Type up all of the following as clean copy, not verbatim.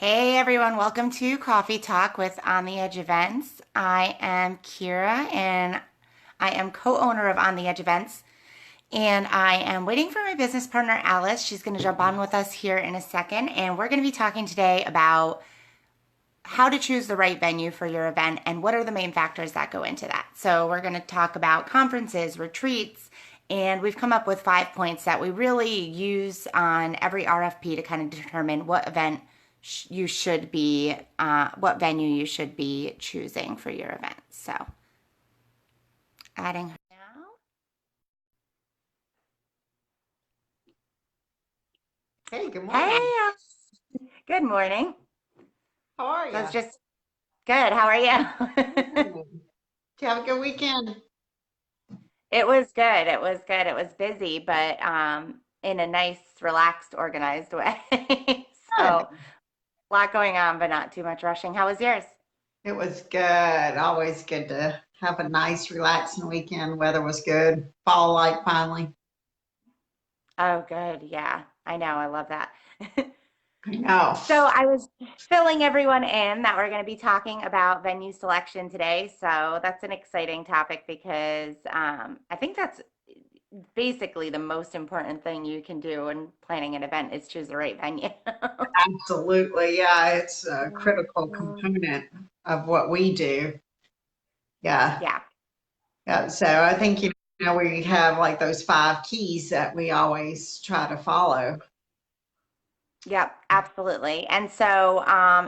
Hey everyone, welcome to Coffee Talk with On the Edge Events. I am Kira and I am co-owner of On the Edge Events. And I am waiting for my business partner Alice. She's going to jump on with us here in a second. And we're going to be talking today about how to choose the right venue for your event and what are the main factors that go into that. So, we're going to talk about conferences, retreats, and we've come up with 5 points that we really use on every RFP to kind of determine what event you should be, what venue you should be choosing for your event. So, adding her now. Hey, good Hey, morning. good morning. How are So you? it's just good. How are you? Did you have a good weekend? It was good. It was good. It was busy, but in a nice, relaxed, organized way. So, Good. a lot going on, but not too much rushing. How was yours? It was good. Always good to have a nice, relaxing weekend. Weather was good. Fall light finally. Oh, good. Yeah, I know. I love that. I know. So I was filling everyone in that we're going to be talking about venue selection today. So that's an exciting topic because I think that's basically the most important thing you can do in planning an event is choose the right venue. Absolutely. Yeah, it's a critical component of what we do. Yeah. Yeah. Yeah. So I think, we have like those five keys that we always try to follow. Yep, absolutely. And so,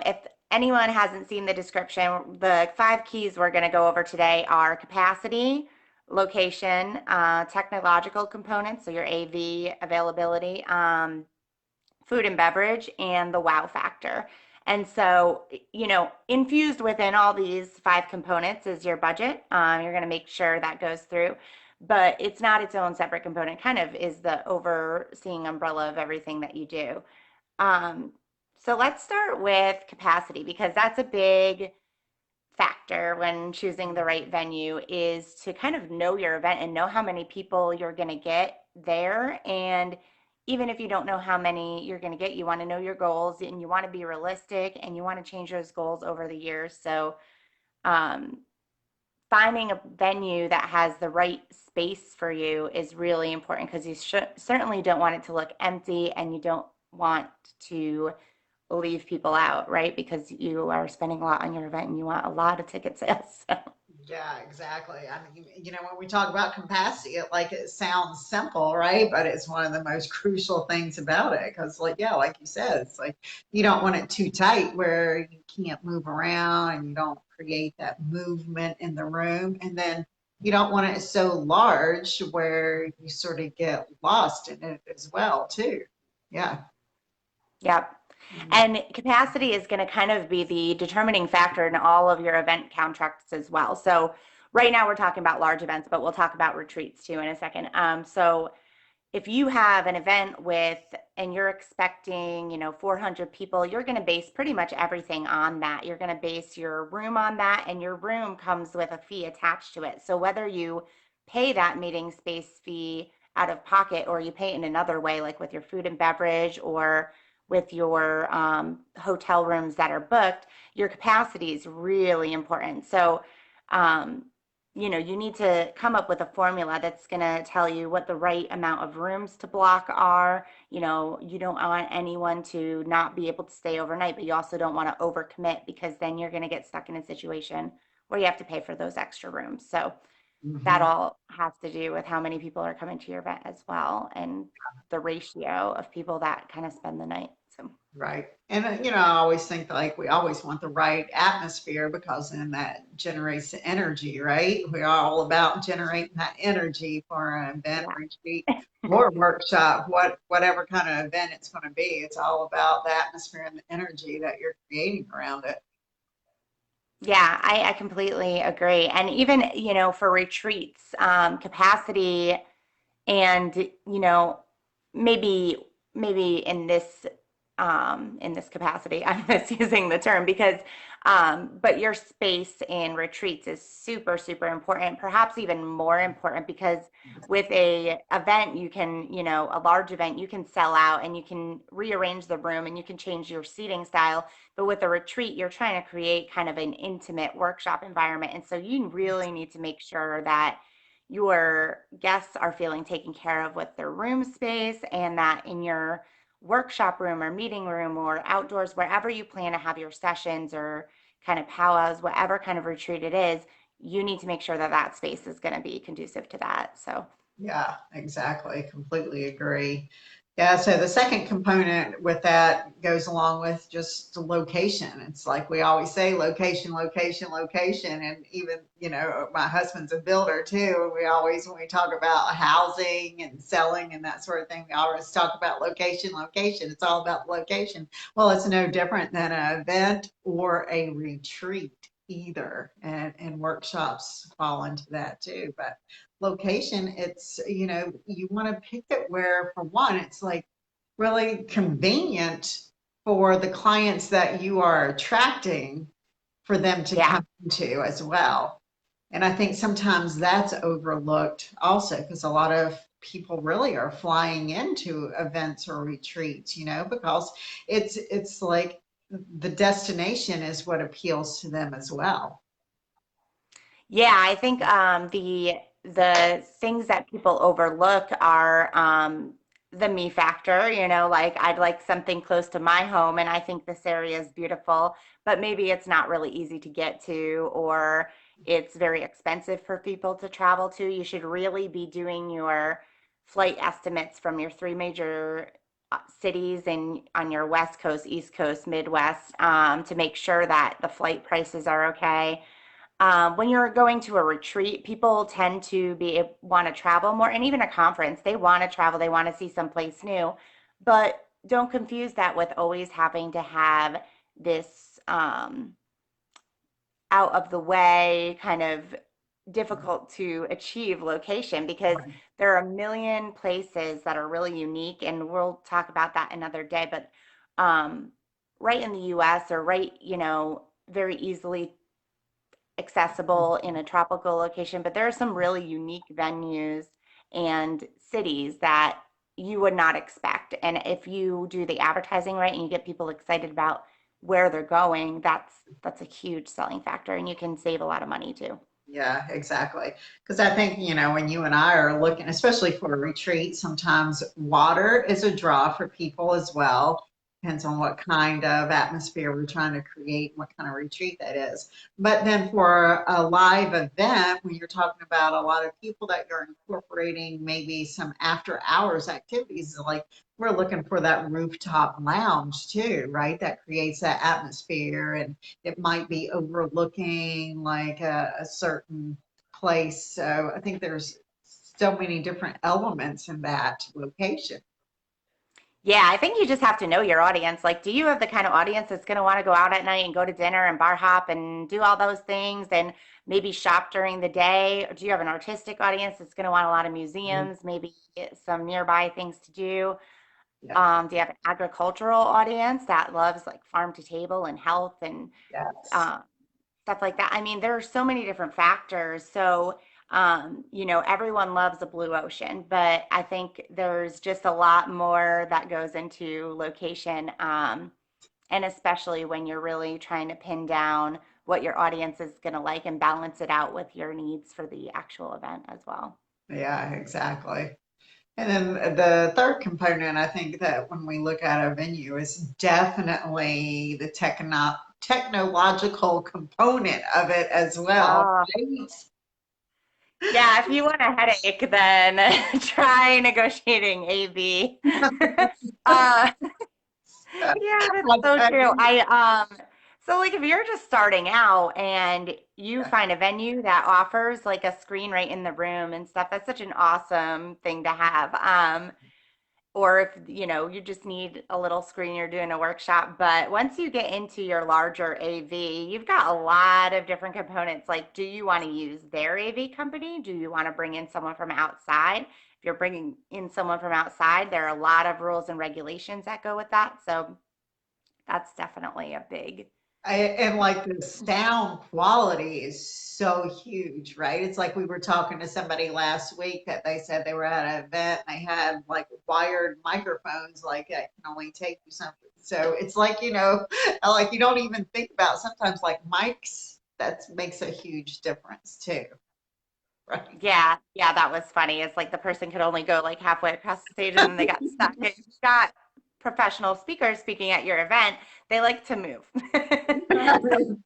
if anyone hasn't seen the description, the 5 keys we're going to go over today are capacity, location, technological components, so your AV availability, food and beverage, and the wow factor. And so, infused within all these 5 components is your budget. You're going to make sure that goes through, but it's not its own separate component, kind of is the overseeing umbrella of everything that you do. Um, so let's start with capacity because that's a big factor when choosing the right venue is to kind of know your event and know how many people you're going to get there. And even if you don't know how many you're going to get, you want to know your goals and you want to be realistic and you want to change those goals over the years. So, um, finding a venue that has the right space for you is really important because you certainly don't want it to look empty and you don't want to leave people out, right? Because you are spending a lot on your event and you want a lot of ticket sales. So, Yeah, exactly. I mean, when we talk about capacity, it sounds simple, right? But it's one of the most crucial things about it because, like, yeah, like you said, it's like you don't want it too tight where you can't move around and you don't create that movement in the room. And then you don't want it so large where you sort of get lost in it as well, too. Yeah. yep. And capacity is going to kind of be the determining factor in all of your event contracts as well. So, right now we're talking about large events, but we'll talk about retreats too in a second. So, if you have an event with and you're expecting 400 people, you're going to base pretty much everything on that. You're going to base your room on that, and your room comes with a fee attached to it. So whether you pay that meeting space fee out of pocket or you pay it in another way, like with your food and beverage or with your hotel rooms that are booked, your capacity is really important. So um, you need to come up with a formula that's going to tell you what the right amount of rooms to block are. You don't want anyone to not be able to stay overnight, but you also don't want to overcommit because then you're going to get stuck in a situation where you have to pay for those extra rooms. So that Mhm. all has to do with how many people are coming to your event as well and the ratio of people that kind of spend the night. So, Right. And, I always think like we always want the right atmosphere because then that generates the energy, right? We're all about generating that energy for an event, yeah. retreat, or workshop, whatever kind of event it's going to be. It's all about the atmosphere and the energy that you're creating around it. Yeah, I completely agree. And even, for retreats, capacity and maybe maybe in this in this capacity. I'm misusing the term because, but your space in retreats is super, super important, perhaps even more important because with a event, you can, a large event, you can sell out and you can rearrange the room and you can change your seating style. But with a retreat, you're trying to create kind of an intimate workshop environment. And so you really need to make sure that your guests are feeling taken care of with their room space and that in your workshop room or meeting room or outdoors, wherever you plan to have your sessions or kind of powwows, whatever kind of retreat it is, you need to make sure that that space is going to be conducive to that. So, Yeah, exactly. Completely agree. Yeah, so the second component with that goes along with just the location. It's like we always say location, location, location. And even, my husband's a builder too. We always, when we talk about housing and selling and that sort of thing, we always talk about location, location. It's all about location. Well, it's no different than an event or a retreat either. And workshops fall into that too. But location, it's, you want to pick it where, for one, it's like really convenient for the clients that you are attracting for them to yeah. come to as well. And I think sometimes that's overlooked also because a lot of people really are flying into events or retreats, because it's like the destination is what appeals to them as well. Yeah, I think the things that people overlook are the me factor, like I'd like something close to my home and I think this area is beautiful, but maybe it's not really easy to get to or it's very expensive for people to travel to. You should really be doing your flight estimates from your three major cities and on your West Coast, East Coast, Midwest, to make sure that the flight prices are okay. When you're going to a retreat, people tend to be want to travel more, and even a conference, they want to travel, they want to see someplace new, but don't confuse that with always having to have this out of the way, kind of difficult to achieve location because there are a million places that are really unique, and we'll talk about that another day. But right in the US or right, very easily accessible in a tropical location, but there are some really unique venues and cities that you would not expect. And if you do the advertising right and you get people excited about where they're going, that's a huge selling factor and you can save a lot of money too. Yeah, exactly. Because I think, when you and I are looking, especially for a retreat, sometimes water is a draw for people as well. Depends on what kind of atmosphere we're trying to create, what kind of retreat that is. But then for a live event, when you're talking about a lot of people that you're incorporating maybe some after hours activities, like we're looking for that rooftop lounge too, right? That creates that atmosphere and it might be overlooking like a certain place. So I think there's so many different elements in that location. Yeah, I think you just have to know your audience. Like, do you have the kind of audience that's going to want to go out at night and go to dinner and bar hop and do all those things and maybe shop during the day? Or do you have an artistic audience that's going to want a lot of museums, maybe get some nearby things to do? Yeah. Do you have an agricultural audience that loves like farm to table and health and Yes. uh, stuff like that? I mean, there are so many different factors. So, everyone loves a blue ocean, but I think there's just a lot more that goes into location. And especially when you're really trying to pin down what your audience is going to like and balance it out with your needs for the actual event as well. Yeah, exactly. And then the third component, I think that when we look at a venue is definitely the technological component of it as well. Oh, Right? yeah, if you want a headache, then try negotiating AV. uh, yeah, that's so true. So like if you're just starting out and you find a venue that offers like a screen right in the room and stuff, that's such an awesome thing to have. Or if you just need a little screen, you're doing a workshop. But once you get into your larger AV, you've got a lot of different components. Like, do you want to use their AV company? Do you want to bring in someone from outside? if you're bringing in someone from outside, there are a lot of rules and regulations that go with that. So that's definitely a big, And like the sound quality is so huge, right? It's like we were talking to somebody last week that they said they were at an event and they had like wired microphones, like that can only take you something. So it's like, like you don't even think about sometimes like mics, that makes a huge difference too, right? yeah, yeah, that was funny. It's like the person could only go like halfway across the stage and then they got stuck. If you've got professional speakers speaking at your event, they like to move. So,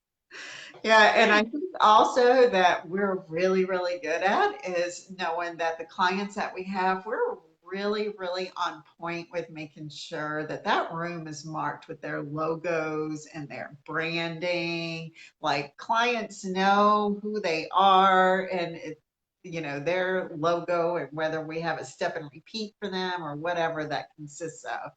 Yeah, and I think also that we're really, really good at is knowing that the clients that we have, we're really, really on point with making sure that that room is marked with their logos and their branding. Like clients know who they are and their logo and whether we have a step and repeat for them or whatever that consists of.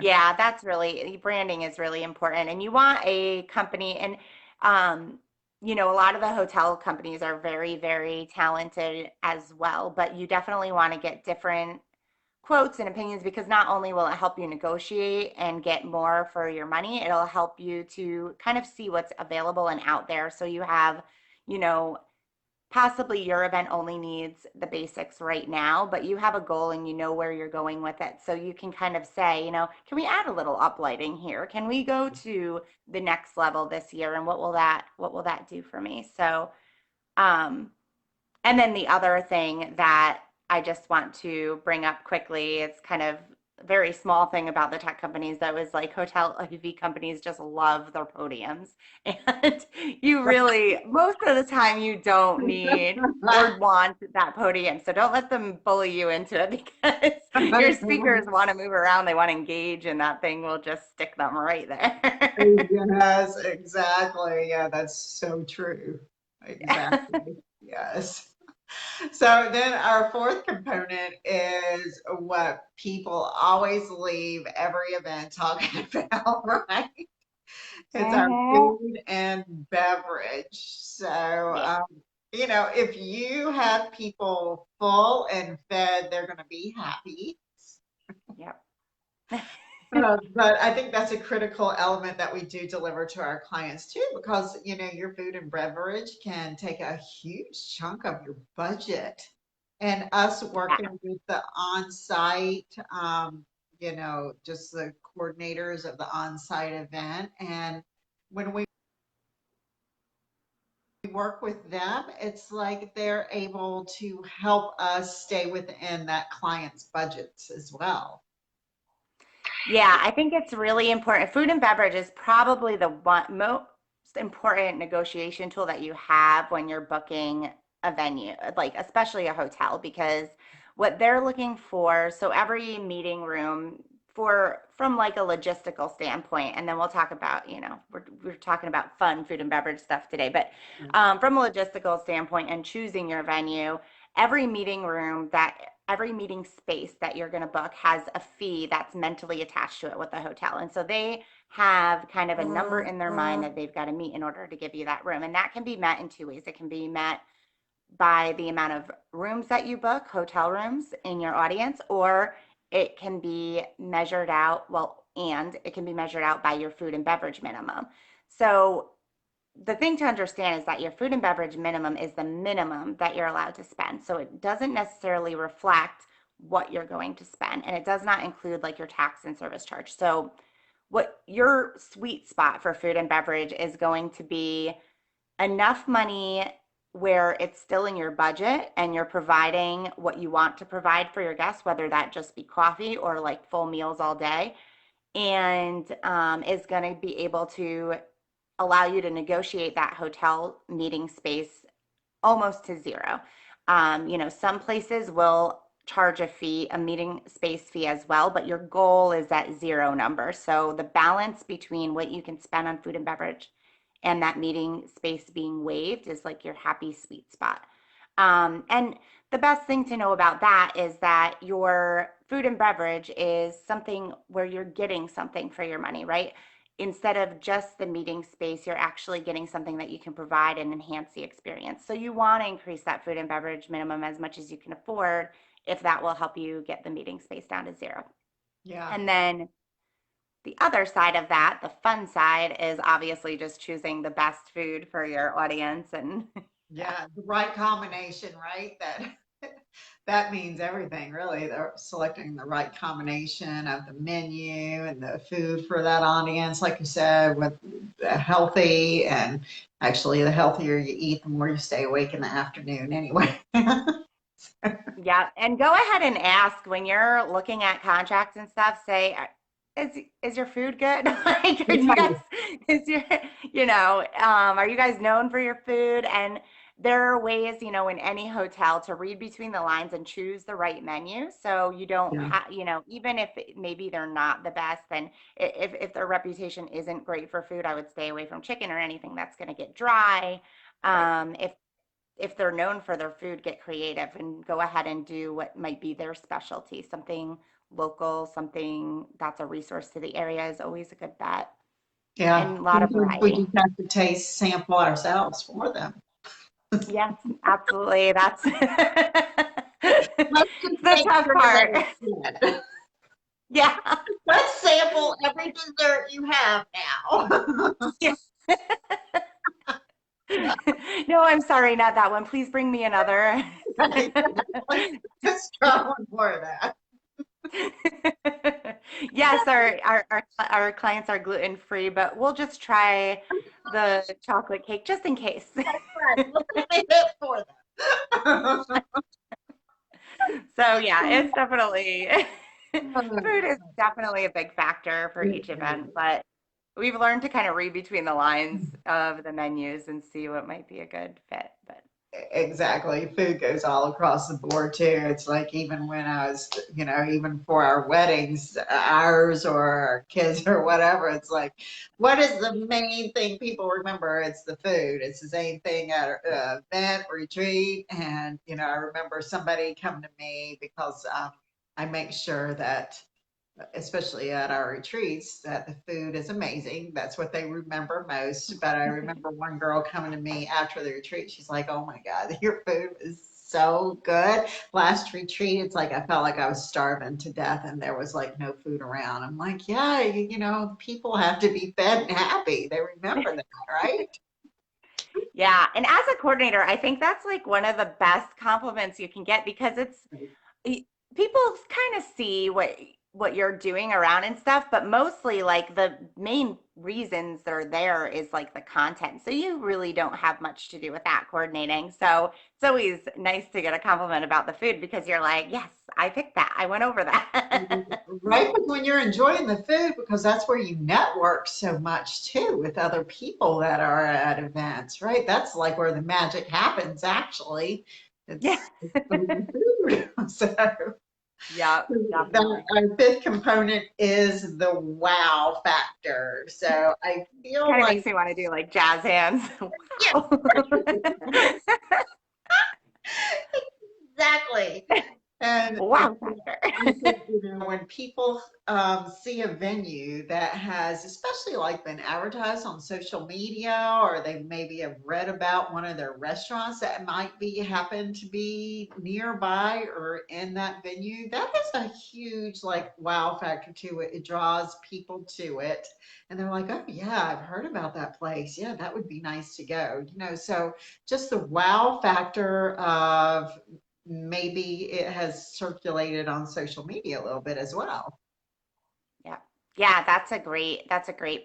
yeah, that's really, branding is really important. And you want a company, and, um, a lot of the hotel companies are very, very talented as well, but you definitely want to get different quotes and opinions because not only will it help you negotiate and get more for your money, it'll help you to kind of see what's available and out there. So you have, you know, possibly your event only needs the basics right now, but you have a goal and you know where you're going with it. So you can kind of say, can we add a little uplighting here? Can we go to the next level this year? And what will that do for me? So, um, and then the other thing that I just want to bring up quickly, it's kind of a very small thing about the tech companies that was like hotel AV companies just love their podiums. And you really, most of the time, you don't need or want that podium. So don't let them bully you into it because your speakers want to move around, they want to engage, and that thing will just stick them right there. Yes, exactly. Yeah, that's so true. Exactly. Yes. So then our fourth component is what people always leave every event talking about, right? It's our Hmm. food and beverage. So, Yeah. if you have people full and fed, they're going to be happy. Yep. But I think that's a critical element that we do deliver to our clients too, because your food and beverage can take a huge chunk of your budget. And us working with the on-site, just the coordinators of the on-site event, and when we work with them, it's like they're able to help us stay within that client's budgets as well. Yeah, I think it's really important. Food and beverage is probably the most important negotiation tool that you have when you're booking a venue, like especially a hotel, because what they're looking for, so every meeting room from like a logistical standpoint, and then we'll talk about, we're talking about fun food and beverage stuff today, but from a logistical standpoint and choosing your venue, every meeting room that every meeting space that you're going to book has a fee that's mentally attached to it with the hotel. And so they have kind of a number in their mind that they've got to meet in order to give you that room. And that can be met in two ways. It can be met by the amount of rooms that you book, hotel rooms in your audience, or it can be measured out, well, and it can be measured out by your food and beverage minimum. So the thing to understand is that your food and beverage minimum is the minimum that you're allowed to spend. So it doesn't necessarily reflect what you're going to spend, and it does not include like your tax and service charge. So what your sweet spot for food and beverage is going to be enough money where it's still in your budget and you're providing what you want to provide for your guests, whether that just be coffee or like full meals all day, and is going to be able to allow you to negotiate that hotel meeting space almost to zero. Some places will charge a fee, a meeting space fee as well, but your goal is that zero number. So the balance between what you can spend on food and beverage and that meeting space being waived is like your happy sweet spot. And the best thing to know about that is that your food and beverage is something where you're getting something for your money, right? instead of just the meeting space, you're actually getting something that you can provide and enhance the experience. So you want to increase that food and beverage minimum as much as you can afford if that will help you get the meeting space down to zero. Yeah. And then the other side of that, the fun side, is obviously just choosing the best food for your audience. And yeah, Yeah, the right combination, right? That that means everything, really. They're selecting the right combination of the menu and the food for that audience, like you said, with healthy, and actually the healthier you eat, the more you stay awake in the afternoon anyway. yeah. And go ahead and ask when you're looking at contracts and stuff, say, is your food good? Like, are you guys, is your, are you guys known for your food? And there are ways, in any hotel to read between the lines and choose the right menu. So you don't Yeah, have, even if maybe they're not the best, then if their reputation isn't great for food, I would stay away from chicken or anything that's going to get dry. right. If they're known for their food, get creative and go ahead and do what might be their specialty. Something local, something that's a resource to the area is always a good bet. Yeah, And a lot of sometimes we variety. just have to taste sample ourselves for them. Yes, absolutely. That's Let's just it's the make tough sure that part. it's good. Yeah. Let's sample every dessert you have now. Yeah. No, I'm sorry, not that one. Please bring me another. Let's try one more of that. Yes, our clients are gluten free, but we'll just try the chocolate cake just in case. Right. We'll save it for them. So yeah, it's definitely food is definitely a big factor for each event, but we've learned to kind of read between the lines of the menus and see what might be a good fit. But Exactly. Food goes all across the board too. It's like even when I was, even for our weddings, ours or our kids or whatever, it's like, what is the main thing people remember? It's the food. It's the same thing at an event, retreat. And, I remember somebody come to me because I make sure that especially at our retreats, that the food is amazing. That's what they remember most. But I remember one girl coming to me after the retreat. She's like, "Oh my God, your food is so good." Last retreat, it's like I felt like I was starving to death and there was like no food around. I'm like, yeah, people have to be fed and happy. They remember that, right? yeah, and as a coordinator, I think that's like one of the best compliments you can get because people kind of see what you're doing around and stuff, but mostly like the main reasons they're there is like the content. So you really don't have much to do with that coordinating. So it's always nice to get a compliment about the food because you're like, yes, I picked that. I went over that. Right, but when you're enjoying the food, because that's where you network so much too with other people that are at events, right? That's like where the magic happens, actually. Yeah. It's the food. So Yeah, that definitely. our fifth component is the wow factor. So I feel Kind of like, makes me want to do like jazz hands. yeah, Wow. exactly. And Wow factor. I think, when people see a venue that has, especially like been advertised on social media, or they maybe have read about one of their restaurants that might be happen to be nearby or in that venue, that is a huge like wow factor to it. It draws people to it. And they're like, oh yeah, I've heard about that place. Yeah, that would be nice to go. So just the wow factor of maybe it has circulated on social media a little bit as well. Yeah. Yeah, that's a great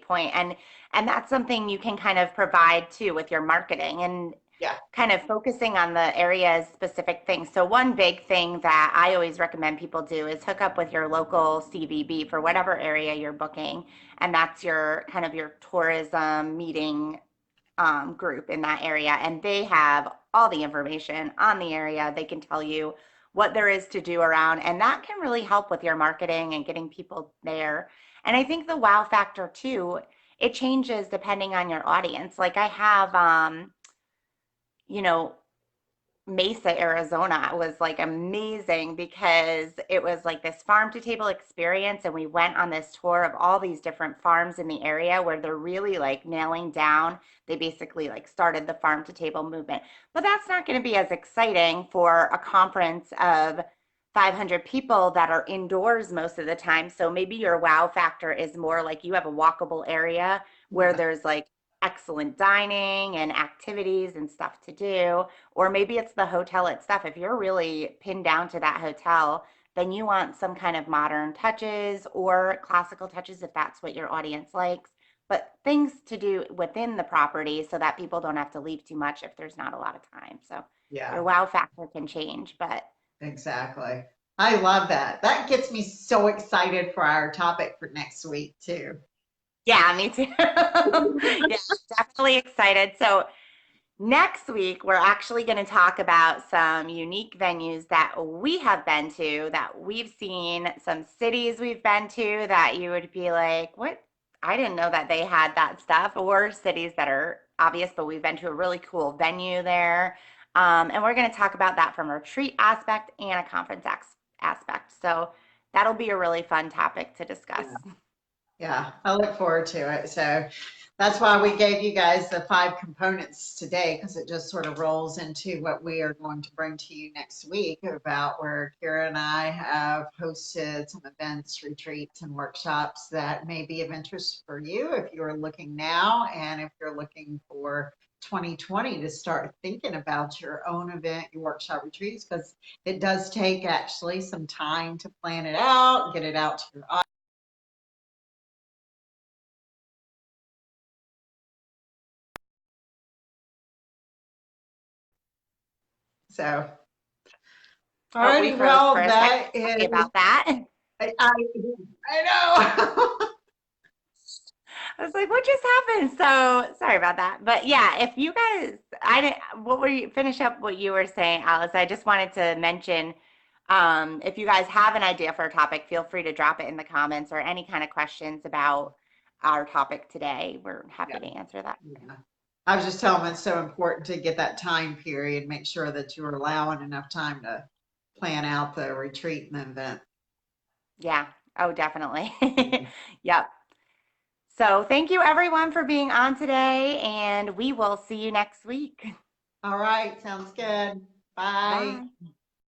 point. And that's something you can kind of provide too with your marketing and Yeah. kind of focusing on the area's specific things. So one big thing that I always recommend people do is hook up with your local CVB for whatever area you're booking. And that's your kind of your tourism meeting group in that area, and they have all the information on the area. They can tell you what there is to do around, and that can really help with your marketing and getting people there. And I think the wow factor too, it changes depending on your audience. Like I have, you know, Mesa, Arizona was like amazing because it was like this farm to table experience. And we went on this tour of all these different farms in the area where they're really like nailing down. They basically like started the farm to table movement. But that's not going to be as exciting for a conference of 500 people that are indoors most of the time. So maybe your wow factor is more like you have a walkable area where Yeah. there's like excellent dining and activities and stuff to do. Or maybe it's the hotel itself. If you're really pinned down to that hotel, then you want some kind of modern touches or classical touches if that's what your audience likes. But things to do within the property so that people don't have to leave too much if there's not a lot of time. So your Yeah, wow factor can change. But exactly. I love that. That gets me so excited for our topic for next week too. So, yeah, me too. Yeah, definitely excited. So next week, we're actually going to talk about some unique venues that we have been to, that we've seen, some cities we've been to that you would be like, what? I didn't know that they had that stuff, or cities that are obvious, but we've been to a really cool venue there. And we're going to talk about that from a retreat aspect and a conference aspect. So that'll be a really fun topic to discuss. yeah, I look forward to it. So that's why we gave you guys the five components today, because it just sort of rolls into what we are going to bring to you next week about where Kira and I have hosted some events, retreats, and workshops that may be of interest for you if you're looking now and if you're looking for 2020 to start thinking about your own event, your workshop retreats, because it does take actually some time to plan it out, get it out to your audience. So all Oh, we righty, froze for well, a second. that is, Sorry about that. I know. I was like, what just happened? So sorry about that. But yeah, if you guys, I didn't, what were you, finish up what you were saying, Alice. I just wanted to mention, if you guys have an idea for a topic, feel free to drop it in the comments or any kind of questions about our topic today. We're happy Yeah, to answer that. yeah. I was just telling them it's so important to get that time period, make sure that you're allowing enough time to plan out the retreat and the event. Yeah. Oh, definitely. Yep. So thank you everyone for being on today, and we will see you next week. All right, sounds good. Bye. Bye.